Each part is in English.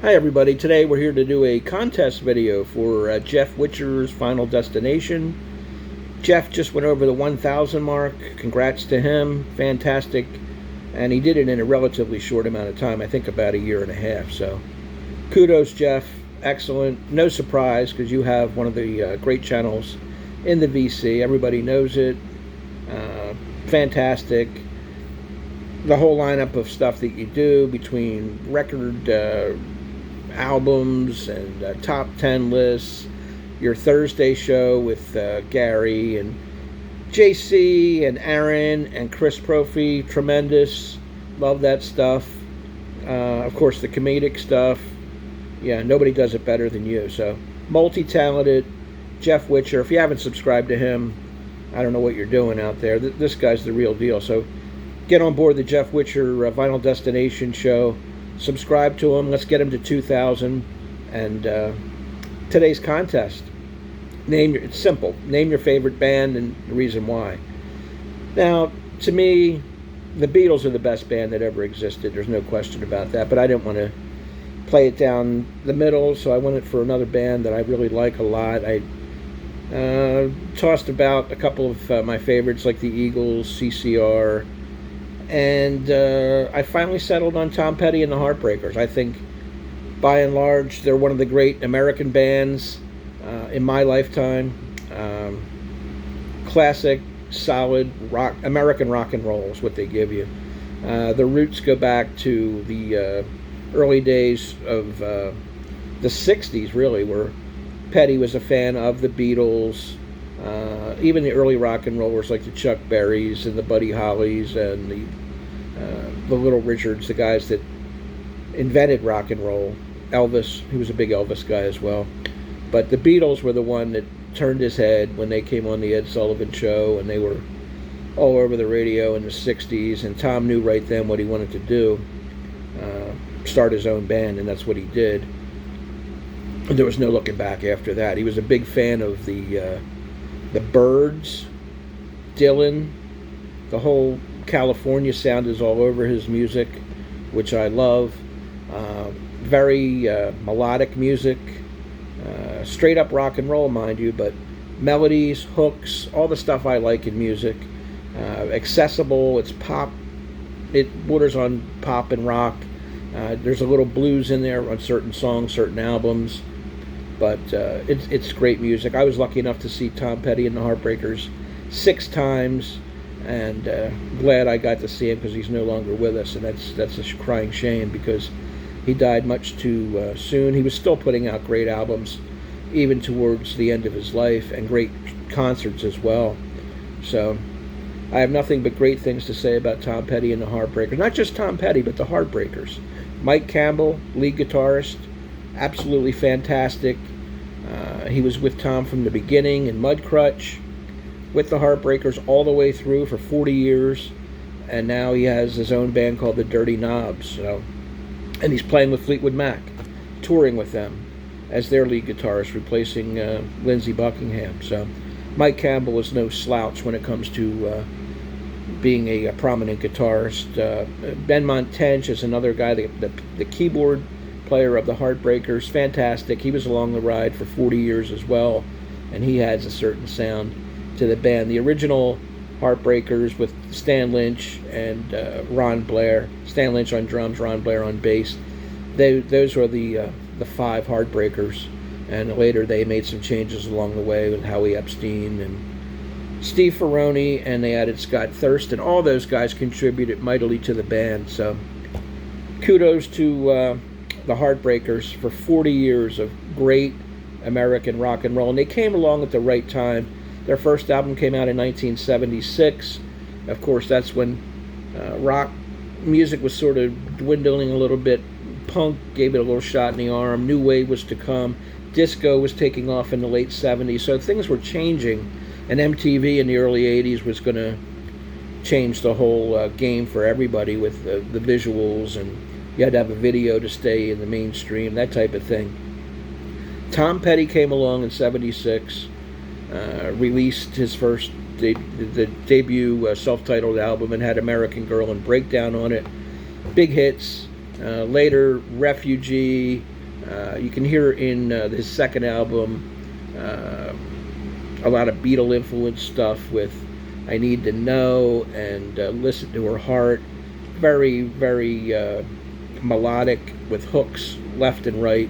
Hi everybody, today we're here to do a contest video for Jeff Whitcher's Final Destination. Jeff just went over the 1,000 mark. Congrats to him, fantastic. And he did it in a relatively short amount of time, I think about a year and a half. So kudos Jeff, excellent. No surprise because you have one of the great channels in the VC. Everybody knows it. Fantastic. The whole lineup of stuff that you do between record albums and top 10 lists, your Thursday show with Gary and JC and Aaron and Chris Profi, tremendous, love that stuff. Of course the comedic stuff, yeah, nobody does it better than you. So multi-talented Jeff Whitcher. If you haven't subscribed to him, I don't know what you're doing out there. This guy's the real deal. So get on board the Jeff Whitcher Final Destination show. Subscribe to him. Let's get him to 2,000. And today's contest, it's simple. Name your favorite band and the reason why. Now, to me, the Beatles are the best band that ever existed. There's no question about that. But I didn't want to play it down the middle, so I went for another band that I really like a lot. I tossed about a couple of my favorites like the Eagles, CCR, and I finally settled on Tom Petty and the Heartbreakers. I think, by and large, they're one of the great American bands in my lifetime. Classic, solid rock, American rock and roll is what they give you. The roots go back to the early days of the 60s, really, where Petty was a fan of the Beatles. Even the early rock and rollers like the Chuck Berrys and the Buddy Hollies and the Little Richards, the guys that invented rock and roll. Elvis, he was a big Elvis guy as well. But the Beatles were the one that turned his head when they came on the Ed Sullivan Show, and they were all over the radio in the 60s, and Tom knew right then what he wanted to do, start his own band, and that's what he did. And there was no looking back after that. He was a big fan of the Byrds, Dylan. The whole California sound is all over his music, which I love. Very melodic music, straight up rock and roll, mind you, but melodies, hooks, all the stuff I like in music. Accessible, it's pop, it borders on pop and rock. There's a little blues in there on certain songs, certain albums, but it's great music. I was lucky enough to see Tom Petty and the Heartbreakers 6 times, and glad I got to see him because he's no longer with us, and that's a crying shame because he died much too soon. He was still putting out great albums even towards the end of his life, and great concerts as well. So I have nothing but great things to say about Tom Petty and the Heartbreakers. Not just Tom Petty, but the Heartbreakers. Mike Campbell, lead guitarist, absolutely fantastic. He was with Tom from the beginning in Mudcrutch, with the Heartbreakers all the way through for 40 years, and now he has his own band called the Dirty Knobs. So, and he's playing with Fleetwood Mac, touring with them as their lead guitarist, replacing Lindsey Buckingham. So Mike Campbell is no slouch when it comes to being a prominent guitarist. Ben Montench is another guy, the keyboard player of the Heartbreakers, fantastic. He was along the ride for 40 years as well, and he adds a certain sound to the band. The original Heartbreakers with Stan Lynch and Ron Blair. Stan Lynch on drums, Ron Blair on bass. Those were the 5 Heartbreakers, and later they made some changes along the way with Howie Epstein and Steve Ferrone, and they added Scott Thurston. All those guys contributed mightily to the band. So kudos to the Heartbreakers for 40 years of great American rock and roll, and they came along at the right time. Their first album came out in 1976. Of course, that's when rock music was sort of dwindling a little bit. Punk gave it a little shot in the arm. New wave was to come. Disco was taking off in the late 70s. So things were changing, and MTV in the early 80s was going to change the whole game for everybody with the visuals, and you had to have a video to stay in the mainstream, that type of thing. Tom Petty came along in 76, released his first the debut self-titled album, and had American Girl and Breakdown on it. Big hits. Later, Refugee. You can hear in his second album a lot of Beatle influence stuff with I Need to Know and Listen to Her Heart. Very, very melodic with hooks left and right.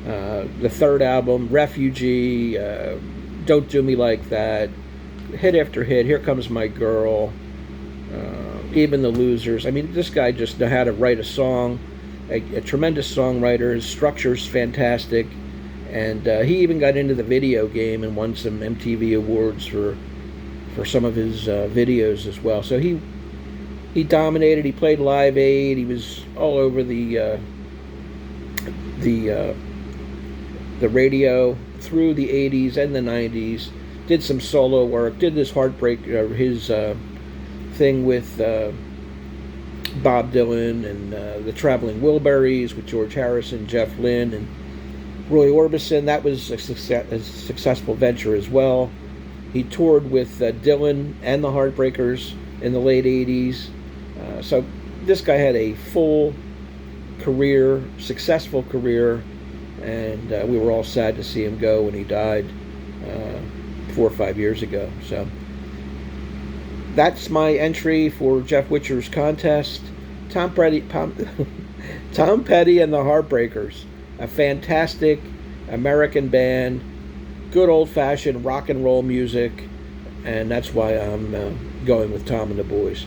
The third album, Refugee, Don't Do Me Like That, hit after hit, Here Comes My Girl, Even the Losers. I mean, this guy just knew how to write a song, a tremendous songwriter. His structure's fantastic, and he even got into the video game and won some MTV awards for some of his videos as well. So he dominated. He played Live Aid. He was all over the radio through the 80s and the 90s. Did some solo work. Did this his thing with Bob Dylan and the Traveling Wilburys with George Harrison, Jeff Lynne, and Roy Orbison. That was a successful venture as well. He toured with Dylan and the Heartbreakers in the late 80s. So this guy had a full career, successful career, and we were all sad to see him go when he died 4 or 5 years ago. So that's my entry for Jeff Whitcher's contest. Tom Petty and the Heartbreakers, a fantastic American band, good old-fashioned rock and roll music, and that's why I'm going with Tom and the Boys.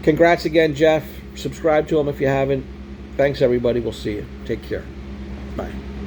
Congrats again, Jeff. Subscribe to him if you haven't. Thanks, everybody. We'll see you. Take care. Bye.